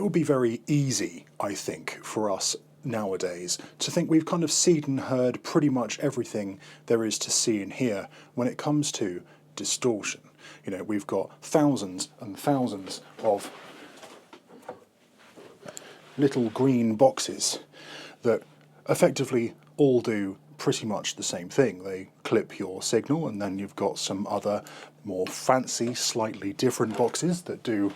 It would be very easy, I think, for us nowadays to think we've kind of seen and heard pretty much everything there is to see and hear when it comes to distortion. You know, we've got thousands and thousands of little green boxes that effectively all do pretty much the same thing. They clip your signal, and then you've got some other more fancy, slightly different boxes that do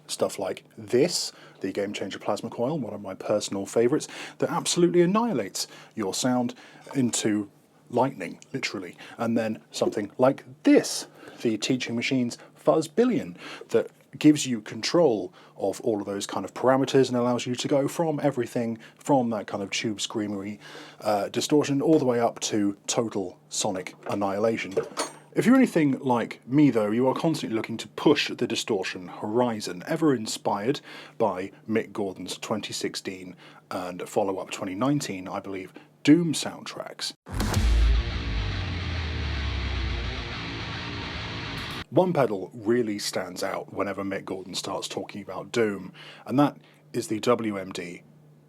stuff like this, the Game Changer Plasma Coil, one of my personal favourites, that absolutely annihilates your sound into lightning, literally. And then something like this, the Teaching Machines Fuzz Billion, that gives you control of all of those kind of parameters and allows you to go from everything from that kind of tube screamery distortion all the way up to total sonic annihilation. If you're anything like me, though, you are constantly looking to push the distortion horizon, ever inspired by Mick Gordon's 2016 and follow-up 2019, I believe, Doom soundtracks. One pedal really stands out whenever Mick Gordon starts talking about Doom, and that is the WMD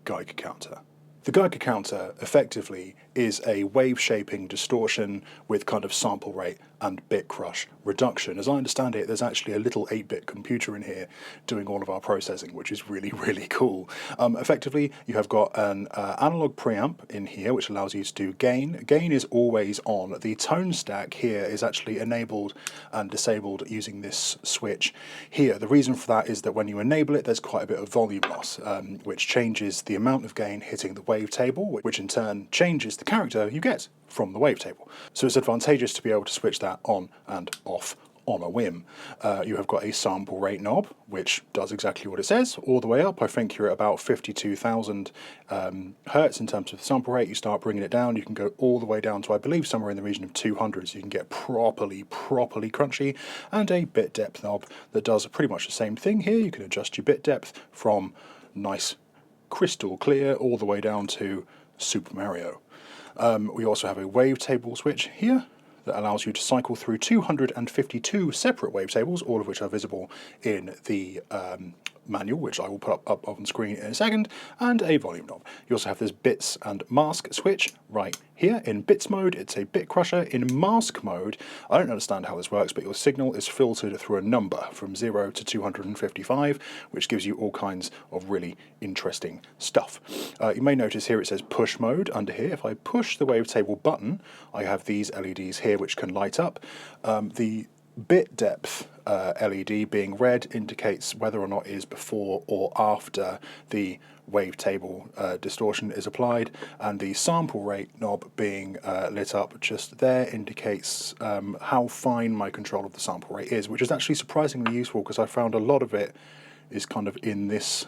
Geiger Counter. The Geiger Counter effectively is a wave-shaping distortion with kind of sample rate and bit crush reduction. As I understand it, there's actually a little 8-bit computer in here doing all of our processing, which is really, really cool. Effectively, you have got an analog preamp in here, which allows you to do gain. Gain is always on. The tone stack here is actually enabled and disabled using this switch here. The reason for that is that when you enable it, there's quite a bit of volume loss, which changes the amount of gain hitting the wavetable, which in turn changes the character you get from the wavetable. So it's advantageous to be able to switch that on and off on a whim. You have got a sample rate knob, which does exactly what it says, all the way up. I think you're at about 52,000 hertz in terms of the sample rate. You start bringing it down, you can go all the way down to, I believe, somewhere in the region of 200, so you can get properly crunchy, and a bit depth knob that does pretty much the same thing here. You can adjust your bit depth from nice crystal clear all the way down to Super Mario. We also have a wavetable switch here that allows you to cycle through 252 separate wavetables, all of which are visible in the manual, which I will put up on screen in a second, and a volume knob. You also have this bits and mask switch right here. In bits mode, it's a bit crusher. In mask mode, I don't understand how this works, but your signal is filtered through a number from 0 to 255, which gives you all kinds of really interesting stuff. You may notice here it says push mode under here. If I push the wavetable button, I have these LEDs here which can light up. The bit depth LED being red indicates whether or not it is before or after the wavetable distortion is applied, and the sample rate knob being lit up just there indicates how fine my control of the sample rate is, which is actually surprisingly useful because I found a lot of it is kind of in this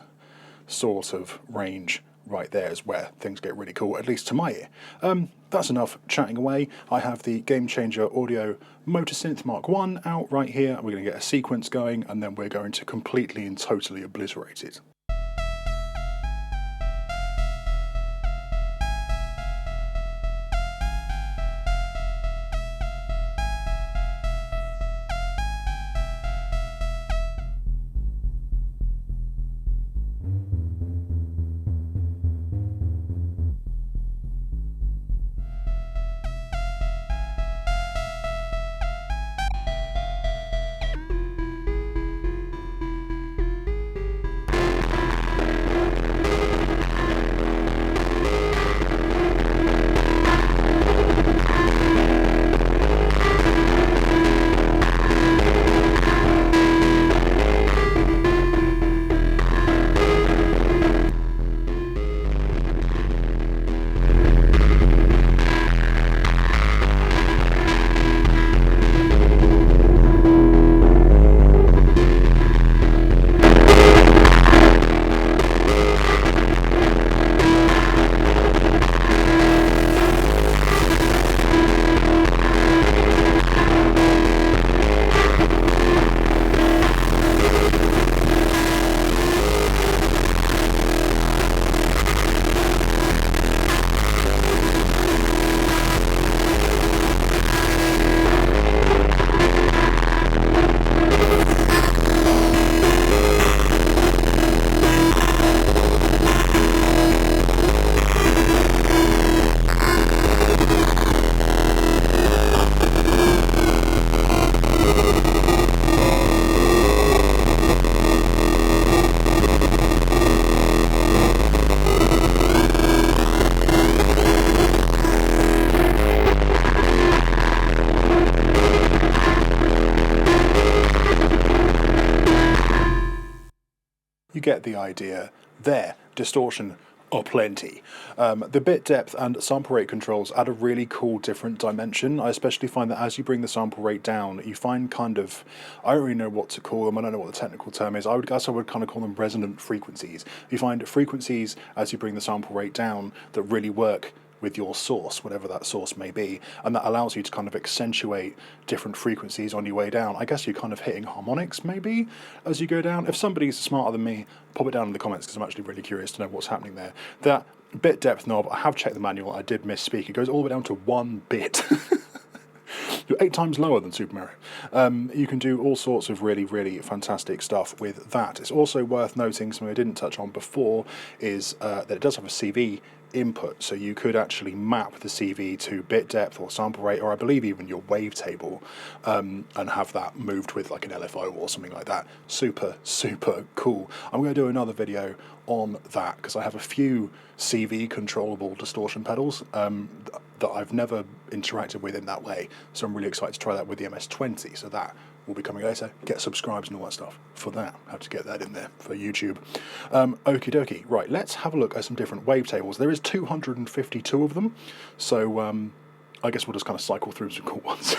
sort of range right there is where things get really cool, at least to my ear. That's enough chatting away. I have the Game Changer Audio Motor Synth Mark 1 out right here. We're going to get a sequence going, and then we're going to completely and totally obliterate it. get the idea there. Distortion aplenty. The bit depth and sample rate controls add a really cool different dimension. I especially find that as you bring the sample rate down, you find kind of, I don't really know what to call them, I don't know what the technical term is, I would guess I would kind of call them resonant frequencies. You find frequencies as you bring the sample rate down that really work with your source, whatever that source may be, and that allows you to kind of accentuate different frequencies on your way down. I guess you're kind of hitting harmonics maybe as you go down. If somebody's smarter than me, pop it down in the comments because I'm actually really curious to know what's happening there. That bit depth knob, I have checked the manual, I did misspeak, it goes all the way down to 1 bit. You're 8 times lower than Super Mario. You can do all sorts of really, really fantastic stuff with that. It's also worth noting, something I didn't touch on before, is that it does have a CV input, so you could actually map the CV to bit depth or sample rate, or I believe even your wavetable, and have that moved with like an LFO or something like that. Super, super cool. I'm going to do another video on that because I have a few CV controllable distortion pedals that I've never interacted with in that way, so I'm really excited to try that with the MS-20, so that will be coming later. Get subscribed and all that stuff for that. Have to get that in there for YouTube. Okie dokie. Right, let's have a look at some different wavetables. There is 252 of them, so I guess we'll just kind of cycle through some cool ones.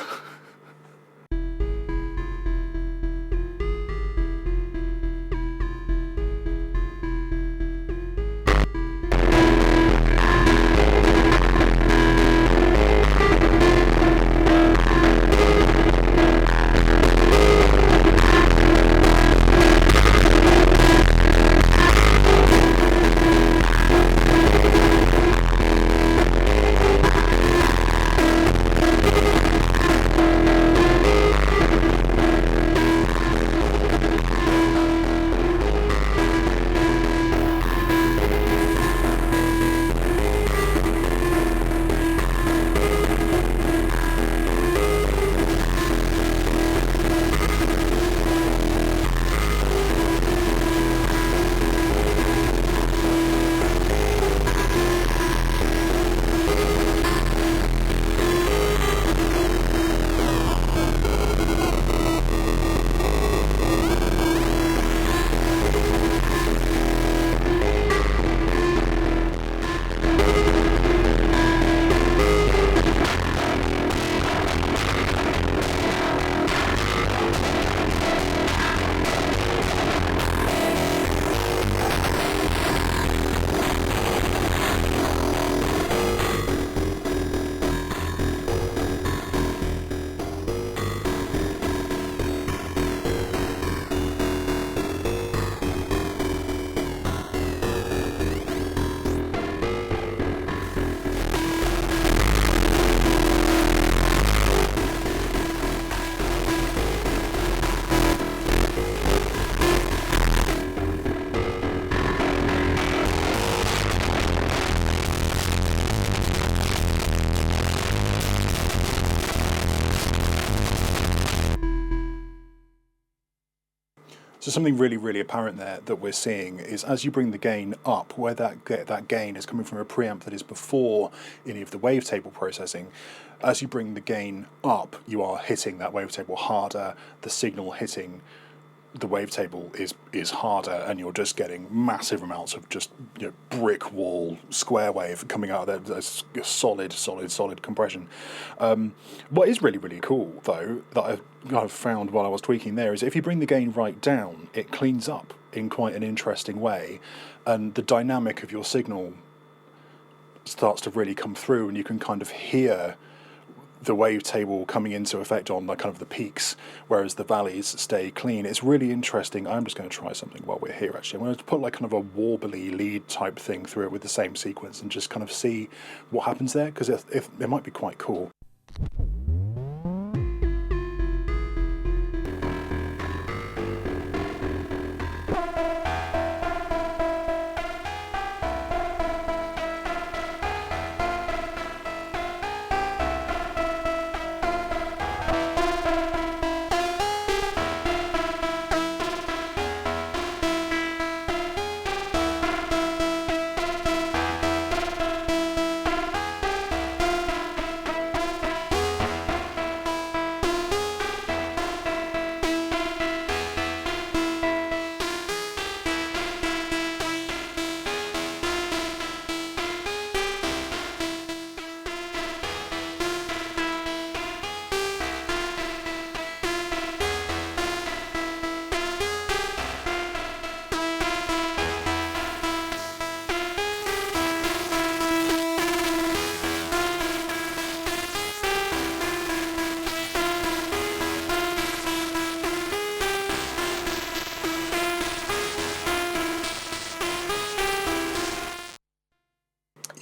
So something really, really apparent there that we're seeing is as you bring the gain up, where that gain is coming from a preamp that is before any of the wavetable processing, as you bring the gain up, you are hitting that wavetable harder, the signal hitting the wavetable is harder, and you're just getting massive amounts of just, you know, brick wall square wave coming out of there. Solid compression. What is really, really cool though that I've found while I was tweaking there is if you bring the gain right down, it cleans up in quite an interesting way, and the dynamic of your signal starts to really come through, and you can kind of hear the wavetable coming into effect on the kind of the peaks, whereas the valleys stay clean. It's really interesting. I'm just going to try something while we're here actually. I'm going to put like kind of a warbly lead type thing through it with the same sequence and just kind of see what happens there, because it might be quite cool.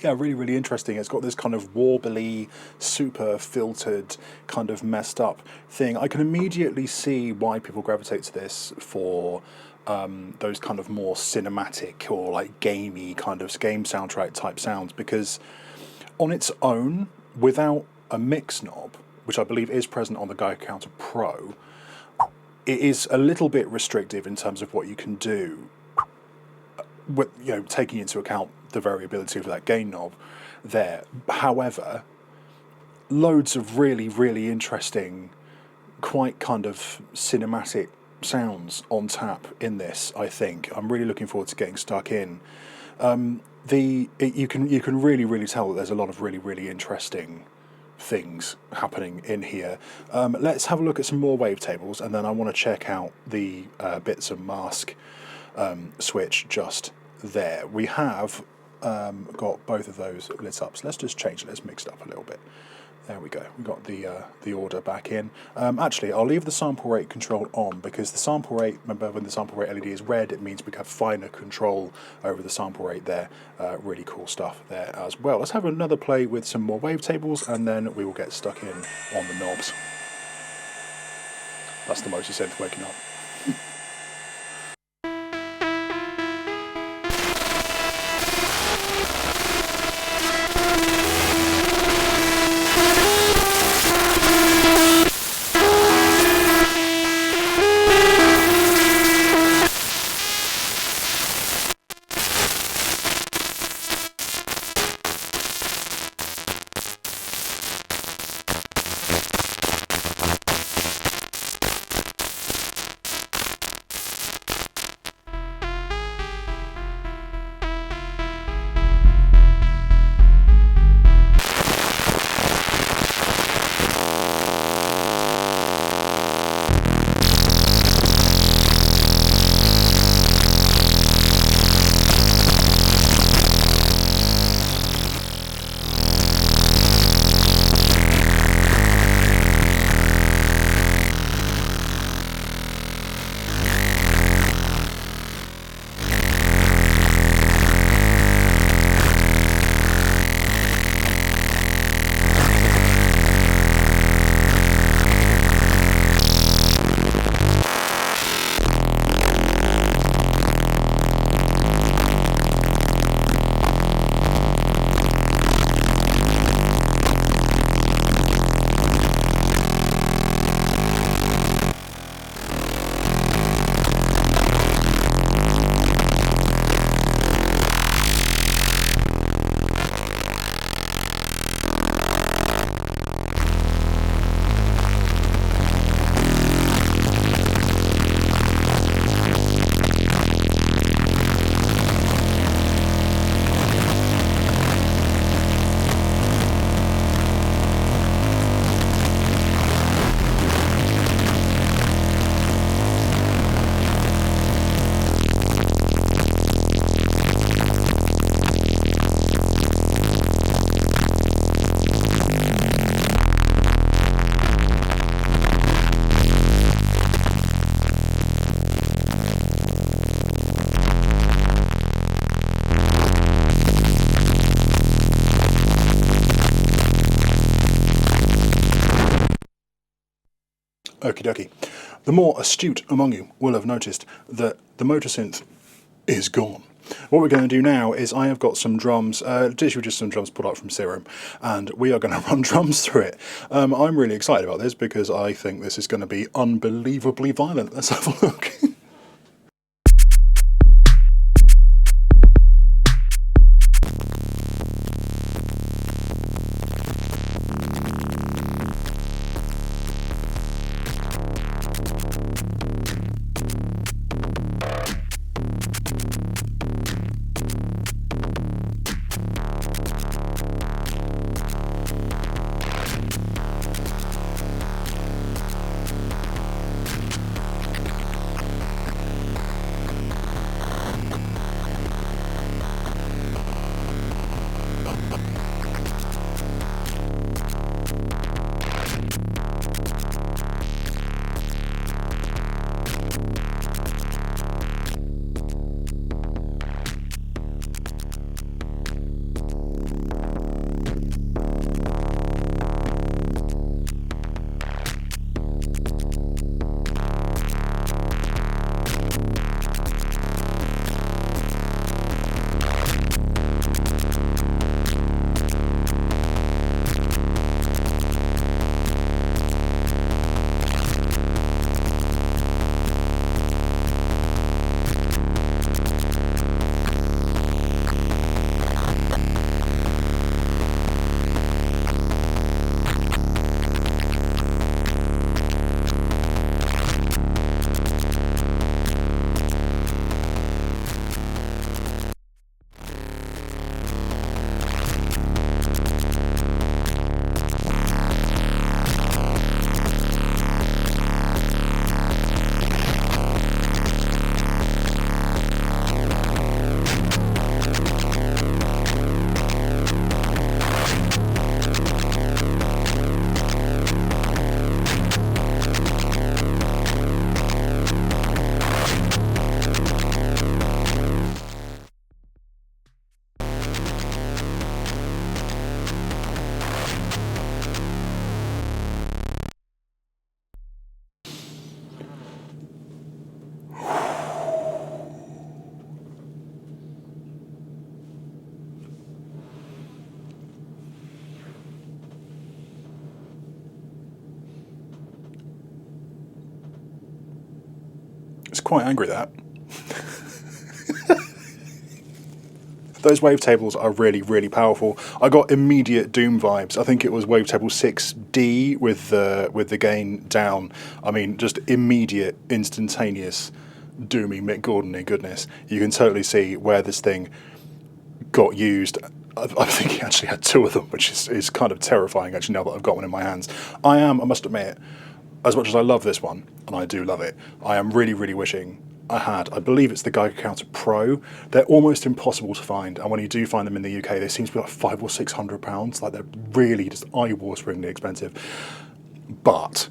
Yeah, really, really interesting. It's got this kind of warbly, super filtered, kind of messed up thing. I can immediately see why people gravitate to this for those kind of more cinematic or like gamey kind of game soundtrack type sounds, because on its own, without a mix knob, which I believe is present on the Geiger Counter Pro, it is a little bit restrictive in terms of what you can do, with, taking into account the variability of that gain knob there. However, loads of really, really interesting, quite kind of cinematic sounds on tap in this. I think I'm really looking forward to getting stuck in. You can really, really tell that there's a lot of really, really interesting things happening in here. Let's have a look at some more wavetables, and then I want to check out the bits and mask switch just there. We have got both of those lit up, so let's just change it. Let's mix it up a little bit. There we go. We got the order back in. Actually, I'll leave the sample rate control on, because the sample rate, remember when the sample rate LED is red, it means we have finer control over the sample rate there. Really cool stuff there as well. Let's have another play with some more wavetables, and then we will get stuck in on the knobs. That's the motor synth waking up. Okie dokie. The more astute among you will have noticed that the motor synth is gone. What we're going to do now is I have got some drums, literally just some drums pulled up from Serum, and we are going to run drums through it. I'm really excited about this because I think this is going to be unbelievably violent. Let's have a look. It's quite angry, that. Those wavetables are really, really powerful. I got immediate Doom vibes. I think it was wavetable 6D with the gain down. I mean, just immediate, instantaneous, doomy Mick Gordon-y goodness. You can totally see where this thing got used. I think he actually had two of them, which is kind of terrifying, actually, now that I've got one in my hands. I must admit, as much as I love this one, and I do love it, I am really, really wishing I had. I believe it's the Geiger Counter Pro. They're almost impossible to find, and when you do find them in the UK, they seem to be like £500 or £600. Like, they're really just eye-wateringly expensive. But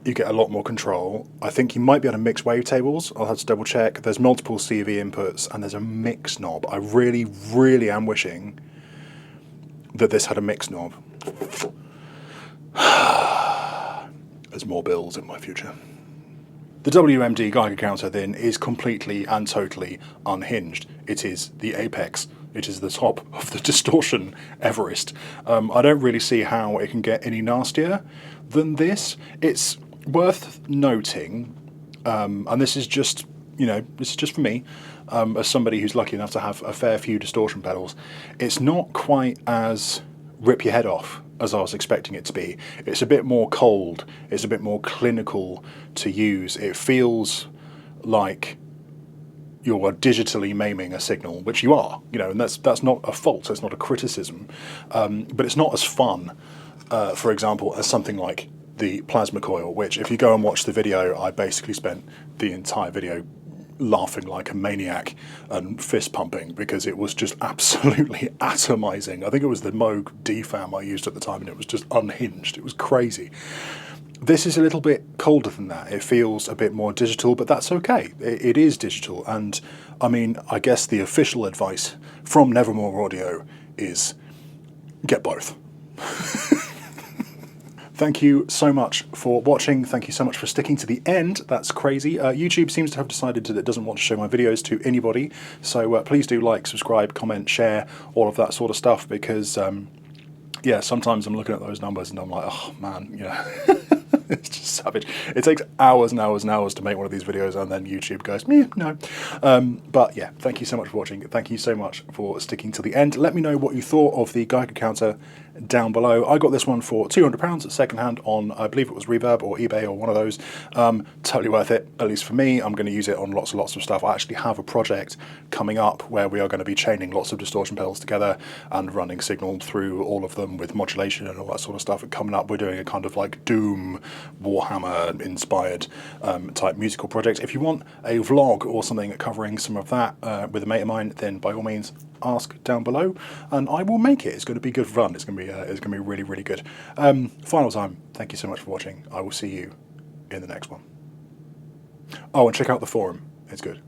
you get a lot more control. I think you might be able to mix wavetables. I'll have to double check. There's multiple CV inputs, and there's a mix knob. I really, really am wishing that this had a mix knob. There's more bills in my future. The WMD Geiger Counter then is completely and totally unhinged. It is the apex. It is the top of the distortion Everest. I don't really see how it can get any nastier than this. It's worth noting, and this is just, this is just for me, as somebody who's lucky enough to have a fair few distortion pedals, it's not quite as rip your head off as I was expecting it to be. It's a bit more cold, it's a bit more clinical to use. It feels like you're digitally maiming a signal, which you are, and that's not a fault, it's not a criticism, but it's not as fun, for example, as something like the plasma coil, which if you go and watch the video, I basically spent the entire video laughing like a maniac and fist pumping because it was just absolutely atomizing. I think it was the Moog DFAM I used at the time, and it was just unhinged. It was crazy. This is a little bit colder than that. It feels a bit more digital, but that's okay. It is digital, and I mean, I guess the official advice from Nevermore Audio is get both. Thank you so much for watching. Thank you so much for sticking to the end. That's crazy. YouTube seems to have decided that it doesn't want to show my videos to anybody. So please do like, subscribe, comment, share, all of that sort of stuff, because yeah, sometimes I'm looking at those numbers and I'm like, oh man, it's just savage. It takes hours and hours and hours to make one of these videos, and then YouTube goes, meh, no. But yeah, thank you so much for watching. Thank you so much for sticking to the end. Let me know what you thought of the Geiger Counter down below. I got this one for £200 at second hand on, I believe it was Reverb or eBay or one of those. Totally worth it, at least for me. I'm going to use it on lots and lots of stuff. I actually have a project coming up where we are going to be chaining lots of distortion pedals together and running signal through all of them with modulation and all that sort of stuff. And coming up, we're doing a kind of like Doom, Warhammer inspired type musical project. If you want a vlog or something covering some of that with a mate of mine, then by all means ask down below and I will make it. It's going to be good fun. It's going to be really, really good. Final time, thank you so much for watching. I will see you in the next one. Oh, and check out the forum. It's good.